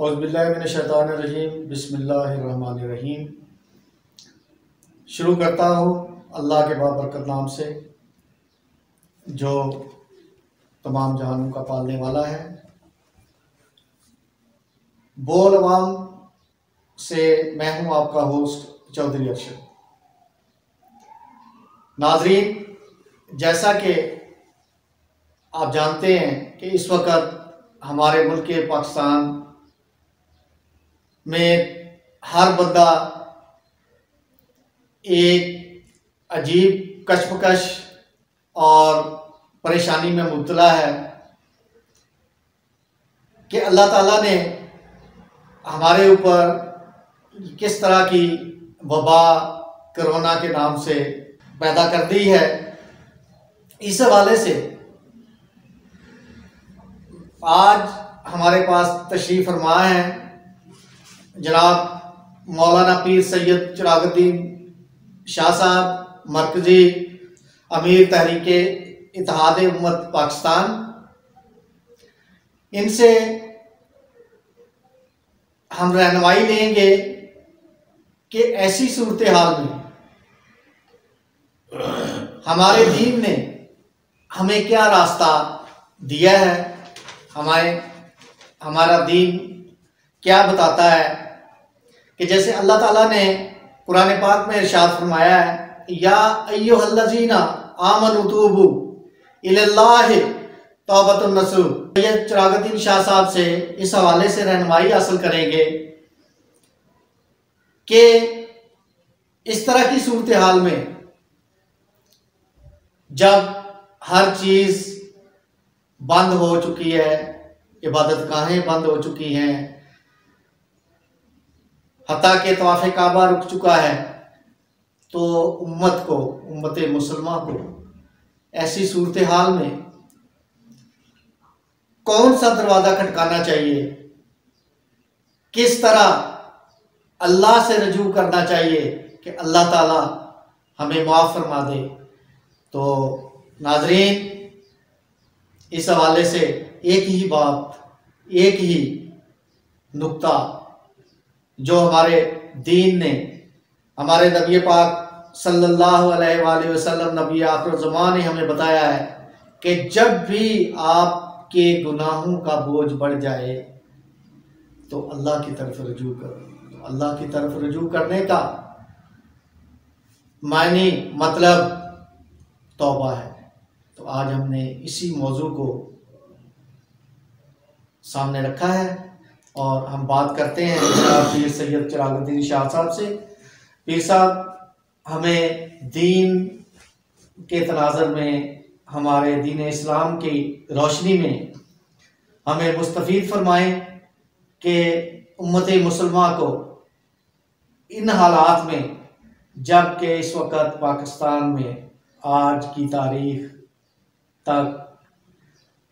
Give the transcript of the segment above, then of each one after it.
اعوذ باللہ من الشیطان الرجیم، بسم اللہ الرحمن الرحیم۔ شروع کرتا ہوں اللہ کے بابرکت نام سے جو تمام جہانوں کا پالنے والا ہے۔ بول عوام سے میں ہوں آپ کا ہوسٹ چودھری ارشد۔ ناظرین، جیسا کہ آپ جانتے ہیں کہ اس وقت ہمارے ملک پاکستان میں ہر بندہ ایک عجیب کشمکش اور پریشانی میں مبتلا ہے کہ اللہ تعالیٰ نے ہمارے اوپر کس طرح کی وبا کرونا کے نام سے پیدا کر دی ہے۔ اس حوالے سے آج ہمارے پاس تشریف فرما ہے جناب مولانا پیر سید چراغ الدین شاہ صاحب، مرکزی امیر تحریک اتحاد امت پاکستان۔ ان سے ہم رہنمائی لیں گے کہ ایسی صورتحال میں ہمارے دین نے ہمیں کیا راستہ دیا ہے، ہمارا دین کیا بتاتا ہے کہ جیسے اللہ تعالیٰ نے قرآن پاک میں ارشاد فرمایا ہے، یا ایھا الذین آمنوا توبوا الی اللہ توبۃ النصوح۔ یہ چراغ الدین شاہ صاحب سے اس حوالے سے رہنمائی حاصل کریں گے کہ اس طرح کی صورتحال میں جب ہر چیز بند ہو چکی ہے، عبادت گاہیں بند ہو چکی ہیں، حتیٰ کہ طواف کعبہ رک چکا ہے، تو امت مسلمہ کو ایسی صورتحال میں کون سا دروازہ کھٹکانا چاہیے، کس طرح اللہ سے رجوع کرنا چاہیے کہ اللہ تعالی ہمیں معاف فرما دے۔ تو ناظرین، اس حوالے سے ایک ہی بات، ایک ہی نقطہ جو ہمارے دین نے، ہمارے نبی پاک صلی اللہ علیہ وآلہ وسلم، نبی آخر الزمان نے ہمیں بتایا ہے کہ جب بھی آپ کے گناہوں کا بوجھ بڑھ جائے تو اللہ کی طرف رجوع کرو۔ تو اللہ کی طرف رجوع کرنے کا معنی مطلب توبہ ہے۔ تو آج ہم نے اسی موضوع کو سامنے رکھا ہے اور ہم بات کرتے ہیں جناب پیر سید چراغ الدین شاہ صاحب سے۔ پیر صاحب، ہمیں دین کے تناظر میں، ہمارے دین اسلام کی روشنی میں ہمیں مستفید فرمائیں کہ امت مسلمہ کو ان حالات میں، جب کہ اس وقت پاکستان میں آج کی تاریخ تک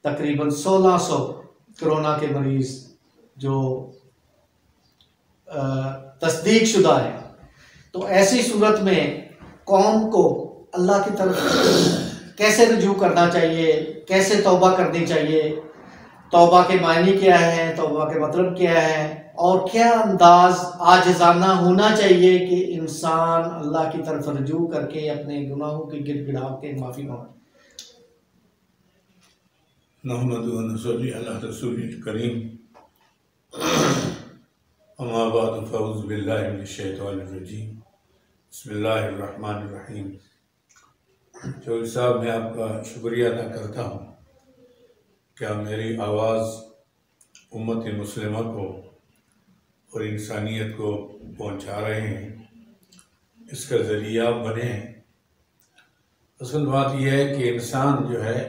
تقریباً 1600 کرونا کے مریض جو تصدیق شدہ ہے، تو ایسی صورت میں قوم کو اللہ کی طرف کیسے رجوع کرنا چاہیے، کیسے توبہ کرنی چاہیے، توبہ کے معنی کیا ہے، توبہ کے مطلب کیا ہے، اور کیا انداز عاجزانہ ہونا چاہیے کہ انسان اللہ کی طرف رجوع کر کے اپنے گناہوں کی گڑ گڑا کے معافی مانگے۔ نحمدہ و نصلی علی رسول الکریم، اما بعد فاعوذ باللہ من الشیطان الرجیم، بسم اللہ الرحمن الرحیم۔ چودھری صاحب، میں آپ کا شکریہ ادا کرتا ہوں کہ آپ میری آواز امت مسلمہ کو اور انسانیت کو پہنچا رہے ہیں، اس کا ذریعہ بنے ہیں۔ اصل بات یہ ہے کہ انسان جو ہے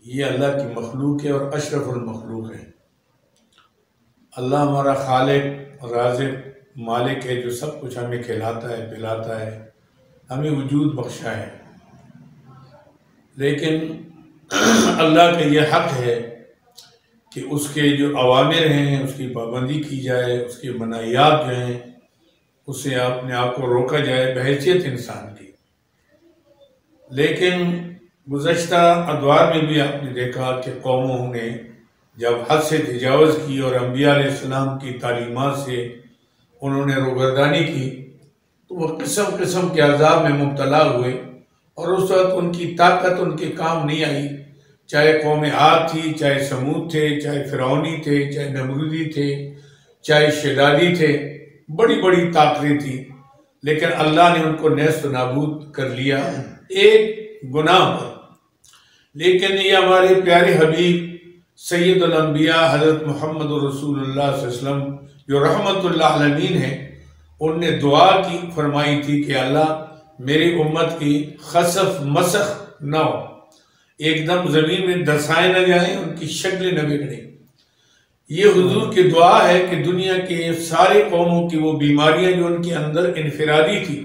یہ اللہ کی مخلوق ہے اور اشرف المخلوق ہے۔ اللہ ہمارا خالق، رازق، مالک ہے جو سب کچھ ہمیں کھلاتا ہے، پلاتا ہے، ہمیں وجود بخشا ہے۔ لیکن اللہ کا یہ حق ہے کہ اس کے جو اوامر ہیں اس کی پابندی کی جائے، اس کے منہیات جو ہیں اسے اپنے آپ کو روکا جائے بحیثیت انسان کی۔ لیکن گزشتہ ادوار میں بھی آپ نے دیکھا کہ قوموں نے جب حد سے تجاوز کی اور انبیاء علیہ السلام کی تعلیمات سے انہوں نے روگردانی کی تو وہ قسم قسم کے عذاب میں مبتلا ہوئے، اور اس وقت ان کی طاقت ان کے کام نہیں آئی، چاہے قوم عاد تھی، چاہے سمود تھے، چاہے فرعونی تھے، چاہے نمرودی تھے، چاہے شدادی تھے، بڑی بڑی طاقتیں تھیں، لیکن اللہ نے ان کو نیست و نابود کر لیا ایک گناہ پر۔ لیکن یہ ہمارے پیارے حبیب سید الانبیاء حضرت محمد رسول اللہ صلی اللہ علیہ وسلم جو رحمت اللہ عالمین ہیں، ان نے دعا کی فرمائی تھی کہ اللہ میری امت کی خسف مسخ نہ ہو، ایک دم زمین میں دسائے نہ جائیں، ان کی شکلیں نہ بگڑیں۔ یہ حضور کی دعا ہے کہ دنیا کے سارے قوموں کی وہ بیماریاں جو ان کے اندر انفرادی تھی،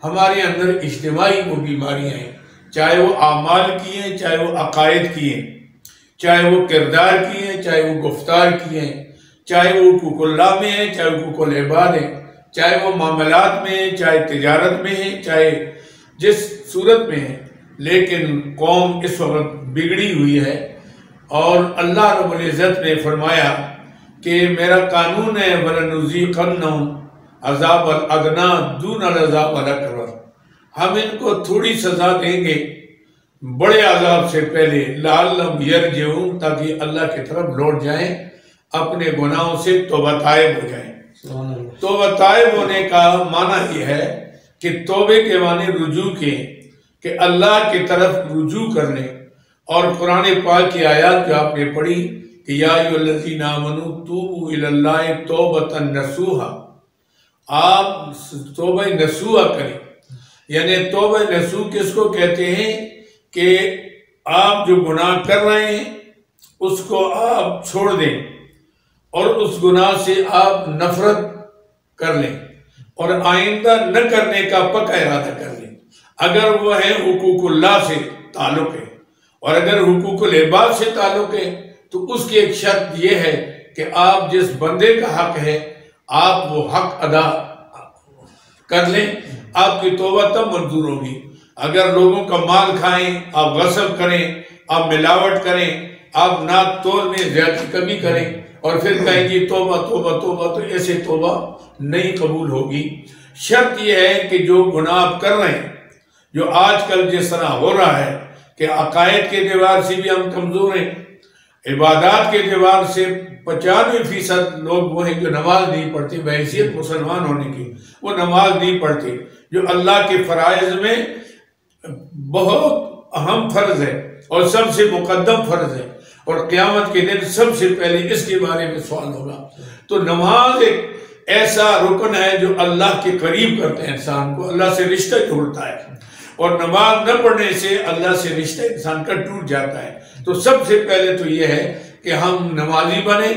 ہمارے اندر اجتماعی وہ بیماریاں ہیں، چاہے وہ اعمال کی ہیں، چاہے وہ عقائد کی ہیں، چاہے وہ کردار کی ہیں، چاہے وہ گفتار کی ہیں، چاہے وہ حقوق اللہ میں ہیں، چاہے وہ حقوق العباد ہیں، چاہے وہ معاملات میں ہیں، چاہے تجارت میں ہیں، چاہے جس صورت میں ہیں، لیکن قوم اس وقت بگڑی ہوئی ہے۔ اور اللہ رب العزت نے فرمایا کہ میرا قانون ہے وَلَنُذِيقَنَّهُمْ عَذَابَ الْأَدْنَىٰ دُونَ الْعَذَابِ الْأَكْبَرِ، ہم ان کو تھوڑی سزا دیں گے بڑے عذاب سے پہلے، لَعَلَّهُمْ يَرْجِعُونَ، تاکہ اللہ کی طرف لوٹ جائیں، اپنے گناہوں سے توبہ طائب ہو جائیں۔ توبہ طائب ہونے کا معنی یہ ہے کہ توبے کے معنی رجوع کے، کہ اللہ کی طرف رجوع کر لیں۔ اور قرآن پاک کی آیات جو آپ نے پڑھی کہ یا ایھا الذین آمنوا توبوا الی اللہ توبۃ نصوحا، آپ توبہ نصوحا کریں، یعنی توبہ نصوح کس کو کہتے ہیں کہ آپ جو گناہ کر رہے ہیں اس کو آپ چھوڑ دیں اور اس گناہ سے آپ نفرت کر لیں اور آئندہ نہ کرنے کا پکا ارادہ کر لیں۔ اگر وہ ہے حقوق اللہ سے تعلق ہے اور اگر حقوق العباد سے تعلق ہے تو اس کی ایک شرط یہ ہے کہ آپ جس بندے کا حق ہے آپ وہ حق ادا کر لیں، آپ کی توبہ تب منظور ہوگی۔ اگر لوگوں کا مال کھائیں، آپ غصب کریں، آپ ملاوٹ کریں، آپ ناپ تول میں زیادتی کمی کریں اور پھر کہیں گی توبہ توبہ توبہ، تو ایسے توبہ نہیں قبول ہوگی۔ شرط یہ ہے کہ جو گناہ آپ کر رہے ہیں، جو آج کل جس طرح ہو رہا ہے کہ عقائد کے اعتبار سے بھی ہم کمزور ہیں، عبادات کے اعتبار سے 95% لوگ وہ ہیں جو نماز نہیں پڑھتے، بحیثیت مسلمان ہونے کی وہ نماز نہیں پڑھتے، جو اللہ کے فرائض میں بہت اہم فرض ہے اور سب سے مقدم فرض ہے، اور قیامت کے دن سب سے پہلے اس کے بارے میں سوال ہوگا۔ تو نماز ایک ایسا رکن ہے جو اللہ کے قریب کرتا ہے، انسان کو اللہ سے رشتہ جوڑتا ہے، اور نماز نہ پڑھنے سے اللہ سے رشتہ انسان کا ٹوٹ جاتا ہے۔ تو سب سے پہلے تو یہ ہے کہ ہم نمازی بنیں،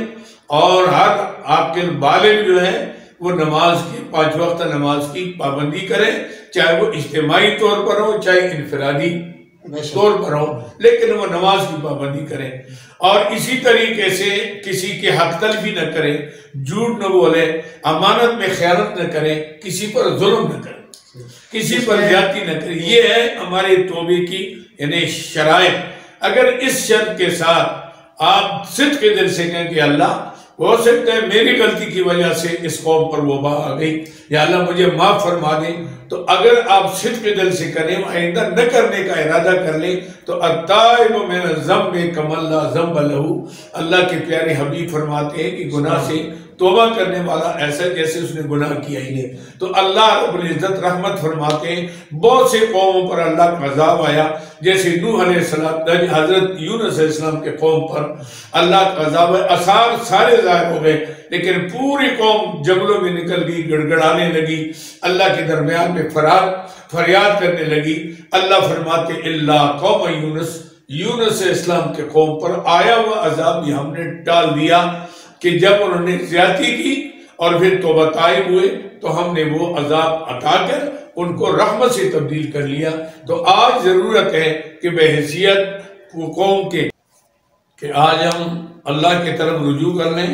اور ہر عاقل بالغ جو ہے وہ نماز کی 5 وقت نماز کی پابندی کرے، چاہے وہ اجتماعی طور پر ہو چاہے انفرادی طور پر ہو، لیکن وہ نماز کی پابندی کریں۔ اور اسی طریقے سے کسی کے حق تلفی نہ کریں، جھوٹ نہ بولے، امانت میں خیانت نہ کریں، کسی پر ظلم نہ کریں، کسی پر زیادتی نہ کریں۔ یہ ہے ہمارے توبے کی یعنی شرائط۔ اگر اس شرط کے ساتھ آپ صدق کے دل سے کہیں کہ اللہ ہو سکتا ہے میری غلطی کی وجہ سے اس قوم پر وبا آ گئی، یا اللہ مجھے معاف فرما دیں، تو اگر آپ صدق کے دل سے کریں، آئندہ نہ کرنے کا ارادہ کر لیں، تو التائب من الذنب کمن لا ذنب لہ، اللہ کے پیارے حبیب فرماتے ہیں کہ گناہ سے توبہ کرنے والا ایسا جیسے اس نے گناہ کیا ہی نہیں۔ تو اللہ رب العزت رحمت فرماتے ہیں۔ بہت سے قوموں پر اللہ کا عذاب آیا، جیسے نوح علیہ السلام، حضرت یونس علیہ السلام کے قوم پر اللہ کا عذاب ہے، آثار سارے ظاہر ہو گئے، لیکن پوری قوم جنگلوں میں نکل گئی، گڑگڑانے لگی، اللہ کے درمیان میں فریاد کرنے لگی۔ اللہ فرماتے اللہ قوم یونس، یونس علیہ السلام کے قوم پر آیا ہوا عذاب بھی ہم نے ٹال دیا، کہ جب انہوں نے زیادتی کی اور پھر توبہ طائب ہوئے تو ہم نے وہ عذاب عطا کر ان کو رحمت سے تبدیل کر لیا۔ تو آج ضرورت ہے کہ بحیثیت قوم کے کہ آج ہم اللہ کی طرف رجوع کر لیں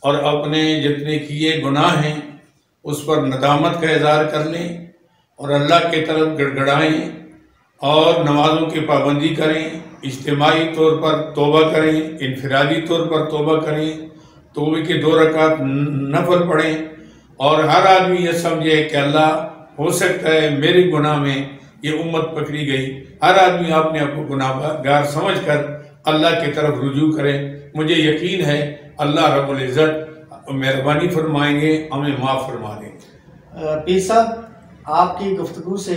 اور اپنے جتنے کیے گناہ ہیں اس پر ندامت کا اظہار کر لیں اور اللہ کی طرف گڑگڑائیں اور نمازوں کی پابندی کریں، اجتماعی طور پر توبہ کریں، انفرادی طور پر توبہ کریں، توبے کے 2 رکعت نفل پڑھیں، اور ہر آدمی یہ سمجھے کہ اللہ ہو سکتا ہے میرے گناہ میں یہ امت پکڑی گئی، ہر آدمی اپنے آپ کو گناہ گار سمجھ کر اللہ کی طرف رجوع کرے۔ مجھے یقین ہے اللہ رب العزت مہربانی فرمائیں گے، ہمیں معاف فرما دیں گے۔ پیر صاحب، آپ کی گفتگو سے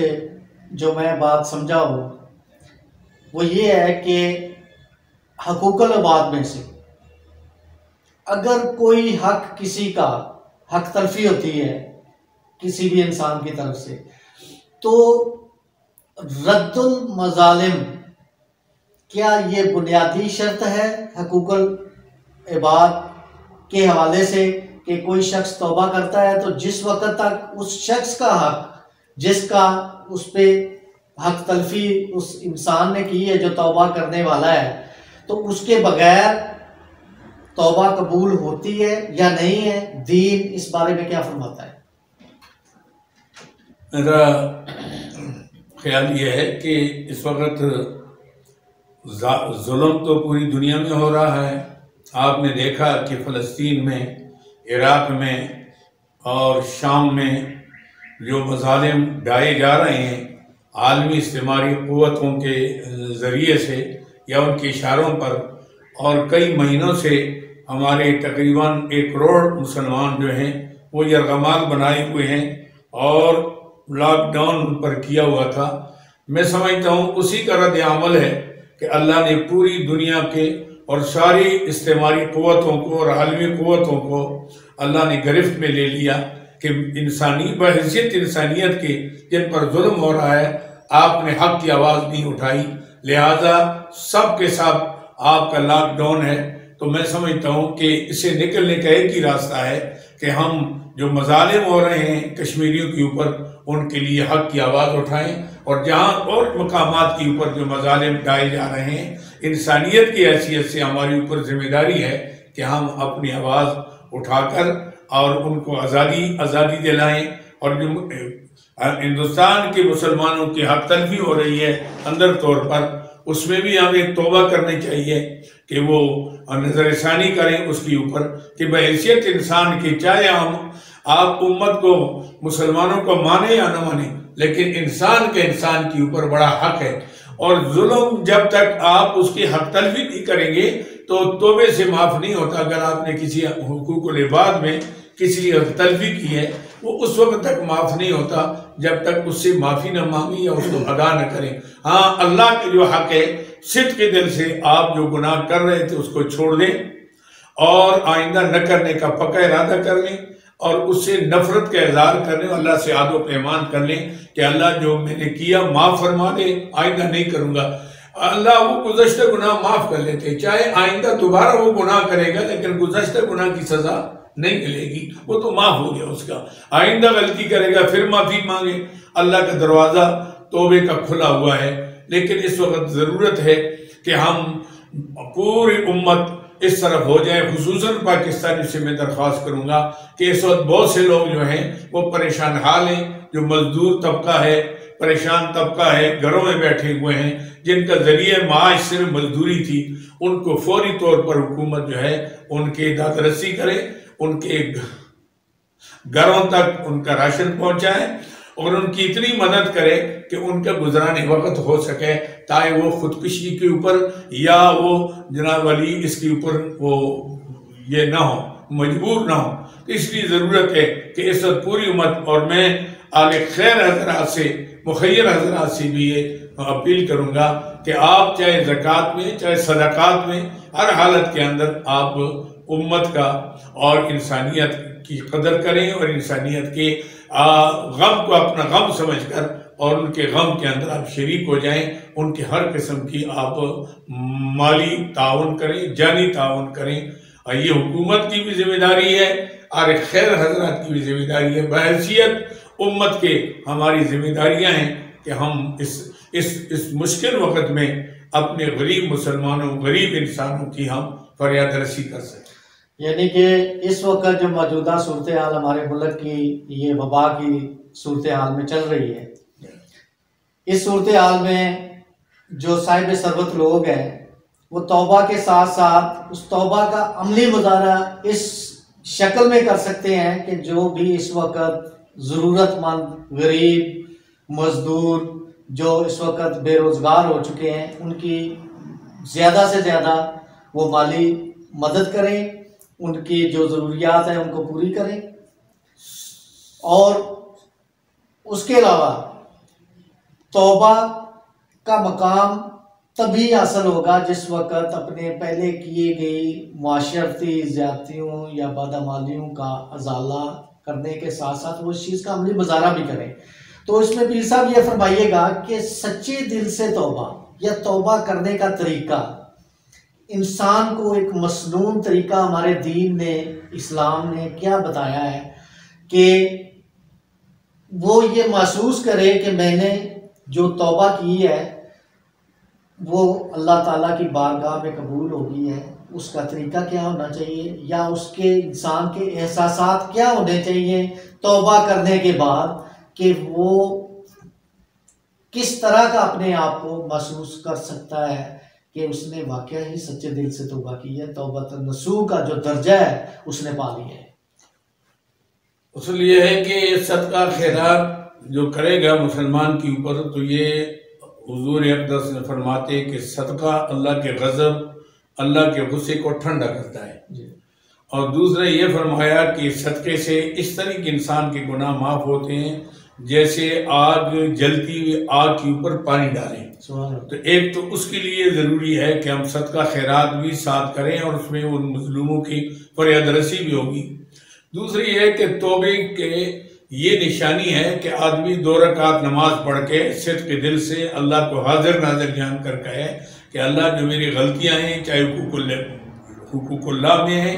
جو میں بات سمجھا ہوں وہ یہ ہے کہ حقوق العباد میں سے اگر کوئی حق کسی کا حق تلفی ہوتی ہے کسی بھی انسان کی طرف سے، تو رد المظالم کیا یہ بنیادی شرط ہے حقوق العباد کے حوالے سے کہ کوئی شخص توبہ کرتا ہے تو جس وقت تک اس شخص کا حق جس کا اس پہ حق تلفی اس انسان نے کی ہے جو توبہ کرنے والا ہے، تو اس کے بغیر توبہ قبول ہوتی ہے یا نہیں ہے؟ دین اس بارے میں کیا فرماتا ہے؟ میرا خیال یہ ہے کہ اس وقت ظلم تو پوری دنیا میں ہو رہا ہے۔ آپ نے دیکھا کہ فلسطین میں، عراق میں اور شام میں جو مظالم ڈھائے جا رہے ہیں عالمی استعماری قوتوں کے ذریعے سے یا ان کے اشاروں پر، اور کئی مہینوں سے ہمارے تقریباً 1 کروڑ مسلمان جو ہیں وہ یرغمال بنائے ہوئے ہیں اور لاک ڈاؤن پر کیا ہوا تھا۔ میں سمجھتا ہوں اسی کا رد عمل ہے کہ اللہ نے پوری دنیا کے اور ساری استعماری قوتوں کو اور عالمی قوتوں کو اللہ نے گرفت میں لے لیا کہ بحیثیت انسانیت کے جن پر ظلم ہو رہا ہے آپ نے حق کی آواز نہیں اٹھائی، لہذا سب کے ساتھ آپ کا لاک ڈاؤن ہے۔ تو میں سمجھتا ہوں کہ اسے نکلنے کا ایک ہی راستہ ہے کہ ہم جو مظالم ہو رہے ہیں کشمیریوں کے اوپر ان کے لیے حق کی آواز اٹھائیں، اور جہاں اور مقامات کے اوپر جو مظالم ڈھائے جا رہے ہیں انسانیت کی حیثیت سے ہماری اوپر ذمہ داری ہے کہ ہم اپنی آواز اٹھا کر اور ان کو آزادی دلائیں۔ اور جو ہندوستان کے مسلمانوں کی حق تلفی ہو رہی ہے اندر طور پر، اس میں بھی ہمیں توبہ کرنی چاہیے کہ وہ نظر ثانی کریں اس کے اوپر کہ بحیثیت انسان کے، چاہے آپ امت کو مسلمانوں کو مانیں یا نہ مانیں، لیکن انسان کے انسان کے اوپر بڑا حق ہے، اور ظلم جب تک آپ اس کی حق تلفی نہیں کریں گے تو توبے سے معاف نہیں ہوتا۔ اگر آپ نے کسی حقوق العباد میں کسی حق تلفی کی ہے وہ اس وقت تک معاف نہیں ہوتا جب تک اس سے معافی نہ مانگیں یا اس کو ادا نہ کریں۔ ہاں، اللہ کے جو حق ہے، صدق کے دل سے آپ جو گناہ کر رہے تھے اس کو چھوڑ دیں اور آئندہ نہ کرنے کا پکا ارادہ کر لیں، اور اس سے نفرت کا اظہار کر لیں، اللہ سے عہد و پیمان کر لیں کہ اللہ جو میں نے کیا معاف فرما دے، آئندہ نہیں کروں گا۔ اللہ وہ گزشتہ گناہ معاف کر لیتے، چاہے آئندہ دوبارہ وہ گناہ کرے گا لیکن گزشتہ گناہ کی سزا نہیں ملے گی، وہ تو معاف ہو گیا اس کا۔ آئندہ غلطی کرے گا پھر معافی مانگے، اللہ کا دروازہ توبے کا کھلا ہوا ہے۔ لیکن اس وقت ضرورت ہے کہ ہم پوری امت اس طرف ہو جائیں، خصوصاً پاکستانی سے میں درخواست کروں گا کہ اس وقت بہت سے لوگ جو ہیں وہ پریشان حال ہیں، جو مزدور طبقہ ہے، پریشان طبقہ ہے، گھروں میں بیٹھے ہوئے ہیں، جن کا ذریعہ معاش صرف مزدوری تھی، ان کو فوری طور پر حکومت جو ہے ان کے داد رسی کرے، ان کے گھروں تک ان کا راشن پہنچائے اور ان کی اتنی مدد کرے کہ ان کا گزرانے وقت ہو سکے، تاکہ وہ خودکشی کے اوپر یا وہ جناب علی اس کے اوپر وہ یہ نہ ہو، مجبور نہ ہو۔ تو اس لیے ضرورت ہے کہ اس وقت پوری امت، اور میں اہل خیر حضرات سے، مخیر حضرات سے بھی یہ اپیل کروں گا کہ آپ چاہے زکوٰۃ میں چاہے صدقات میں ہر حالت کے اندر آپ امت کا اور انسانیت کی قدر کریں، اور انسانیت کے غم کو اپنا غم سمجھ کر اور ان کے غم کے اندر آپ شریک ہو جائیں، ان کے ہر قسم کی آپ مالی تعاون کریں، جانی تعاون کریں۔ اور یہ حکومت کی بھی ذمہ داری ہے اور خیر حضرات کی بھی ذمہ داری ہے، بحیثیت امت کے ہماری ذمہ داریاں ہیں کہ ہم اس مشکل وقت میں اپنے غریب مسلمانوں، غریب انسانوں کی ہم فریاد رسی کر سکیں۔ یعنی کہ اس وقت جو موجودہ صورتحال ہمارے ملک کی، یہ وبا کی صورتحال میں چل رہی ہے، اس صورتحال میں جو صاحب ثروت لوگ ہیں وہ توبہ کے ساتھ ساتھ اس توبہ کا عملی مظاہرہ اس شکل میں کر سکتے ہیں کہ جو بھی اس وقت ضرورت مند، غریب، مزدور، جو اس وقت بے روزگار ہو چکے ہیں، ان کی زیادہ سے زیادہ وہ مالی مدد کریں، ان کی جو ضروریات ہیں ان کو پوری کریں۔ اور اس کے علاوہ توبہ کا مقام تبھی حاصل ہوگا جس وقت اپنے پہلے کیے گئی معاشرتی زیادتیوں یا بدعمالیوں کا ازالہ کرنے کے ساتھ ساتھ وہ اس چیز کا عملی مظاہرہ بھی کریں۔ تو اس میں پیر صاحب یہ فرمائیے گا کہ سچے دل سے توبہ یا توبہ کرنے کا طریقہ، انسان کو ایک مسنون طریقہ ہمارے دین نے، اسلام نے کیا بتایا ہے کہ وہ یہ محسوس کرے کہ میں نے جو توبہ کی ہے وہ اللہ تعالیٰ کی بارگاہ میں قبول ہوگی ہے۔ اس کا طریقہ کیا ہونا چاہیے، یا اس کے انسان کے احساسات کیا ہونے چاہیے توبہ کرنے کے بعد، کہ وہ کس طرح کا اپنے آپ کو محسوس کر سکتا ہے کہ اس نے واقعہ ہی سچے دل سے توبہ کی ہے، توبۃ النصوح کا جو درجہ ہے اس نے پا لیا ہے۔ اصل یہ ہے کہ صدقہ خیرات جو کرے گا مسلمان کے اوپر، تو یہ حضور اقدس نے فرماتے کہ صدقہ اللہ کے غضب، اللہ کے غصے کو ٹھنڈا کرتا ہے۔ اور دوسرا یہ فرمایا کہ صدقے سے اس طرح کے انسان کے گناہ معاف ہوتے ہیں جیسے آگ جلتی ہوئی آگ کے اوپر پانی ڈالیں۔ تو ایک تو اس کے لیے ضروری ہے کہ ہم صدقہ خیرات بھی ساتھ کریں اور اس میں ان مظلوموں کی فریاد رسی بھی ہوگی۔ دوسری یہ ہے کہ توبے کے یہ نشانی ہے کہ آدمی 2 رکعت نماز پڑھ کے صدق دل سے اللہ کو حاضر ناظر جان کر کہے کہ اللہ جو میری غلطیاں ہیں، چاہے حقوق اللہ میں ہیں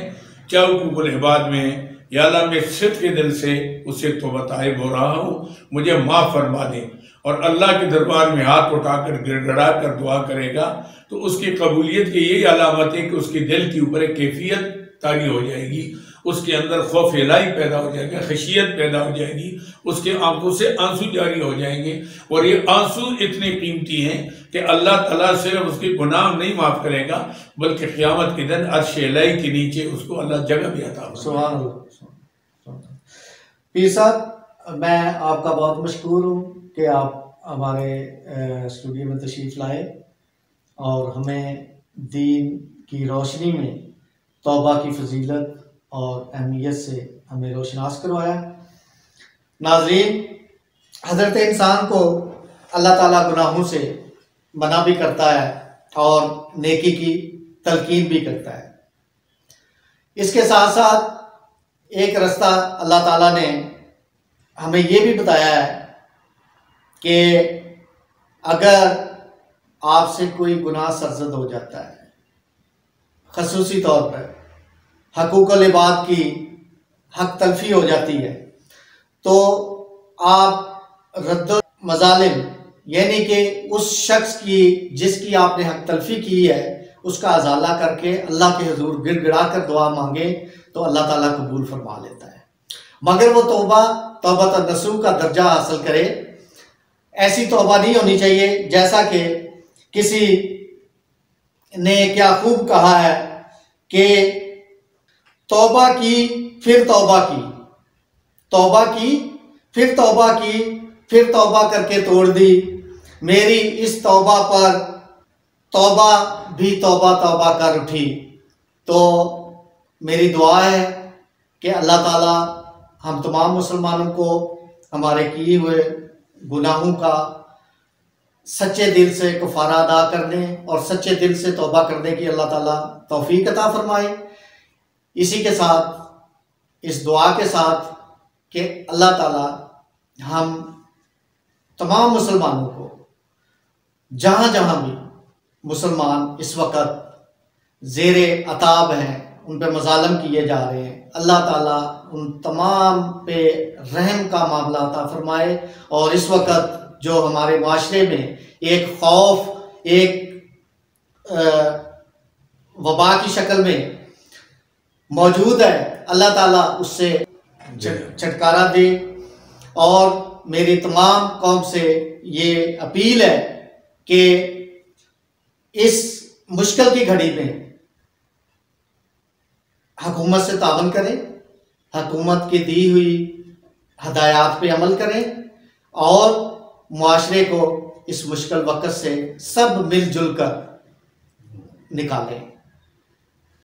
چاہے حقوق العباد میں ہیں، یا اللہ میں صدق دل سے اسے توبہ طائب ہو رہا ہوں، مجھے معاف فرما دیں۔ اور اللہ کے دربار میں ہاتھ اٹھا کر گڑ گڑا کر دعا کرے گا تو اس کی قبولیت کی یہی علامت ہے کہ اس کے دل کے اوپر ایک کیفیت طاری ہو جائے گی، اس کے اندر خوف الہی پیدا ہو جائے گا، خشیت پیدا ہو جائے گی، اس کے آنکھوں سے آنسو جاری ہو جائیں گے۔ اور یہ آنسو اتنے قیمتی ہیں کہ اللہ تعالیٰ صرف اس کے گناہ نہیں معاف کرے گا بلکہ قیامت کے دن عرش الہی کے نیچے اس کو اللہ جگہ بھی عطا فرمائے۔ سبحان اللہ۔ پیر صاحب، میں آپ کا بہت مشکور ہوں کہ آپ ہمارے اسٹوڈیو میں تشریف لائے اور ہمیں دین کی روشنی میں توبہ کی فضیلت اور اہمیت سے ہمیں روشناس کروایا۔ ناظرین، حضرت انسان کو اللہ تعالیٰ گناہوں سے منع بھی کرتا ہے اور نیکی کی تلقین بھی کرتا ہے۔ اس کے ساتھ ساتھ ایک رستہ اللہ تعالیٰ نے ہمیں یہ بھی بتایا ہے کہ اگر آپ سے کوئی گناہ سرزد ہو جاتا ہے، خصوصی طور پر حقوق العباد کی حق تلفی ہو جاتی ہے، تو آپ رد مظالم یعنی کہ اس شخص کی جس کی آپ نے حق تلفی کی ہے اس کا ازالہ کر کے اللہ کے حضور گڑ گڑا کر دعا مانگے تو اللہ تعالیٰ قبول فرما لیتا ہے۔ مگر وہ توبۃ النصوح کا درجہ حاصل کرے۔ ایسی توبہ نہیں ہونی چاہیے جیسا کہ کسی نے کیا خوب کہا ہے کہ توبہ کی پھر توبہ کی، توبہ کی پھر توبہ کی، پھر توبہ کر کے توڑ دی، میری اس توبہ پر توبہ بھی توبہ توبہ کر اٹھی۔ تو میری دعا ہے کہ اللہ تعالیٰ ہم تمام مسلمانوں کو ہمارے کیے ہوئے گناہوں کا سچے دل سے کفارہ ادا کرنے اور سچے دل سے توبہ کرنے کی اللہ تعالیٰ توفیق عطا فرمائے۔ اسی کے ساتھ، اس دعا کے ساتھ کہ اللہ تعالیٰ ہم تمام مسلمانوں کو جہاں جہاں بھی مسلمان اس وقت زیر عتاب ہیں، ان پہ مظالم کیے جا رہے ہیں، اللہ تعالیٰ ان تمام پہ رحم کا معاملہ عطا فرمائے۔ اور اس وقت جو ہمارے معاشرے میں ایک خوف، ایک وبا کی شکل میں موجود ہے، اللہ تعالیٰ اس سے چھٹکارا دے اور میری تمام قوم سے یہ اپیل ہے کہ اس مشکل کی گھڑی میں حکومت سے تعاون کریں، حکومت کی دی ہوئی ہدایات پہ عمل کریں اور معاشرے کو اس مشکل وقت سے سب مل جل کر نکالیں۔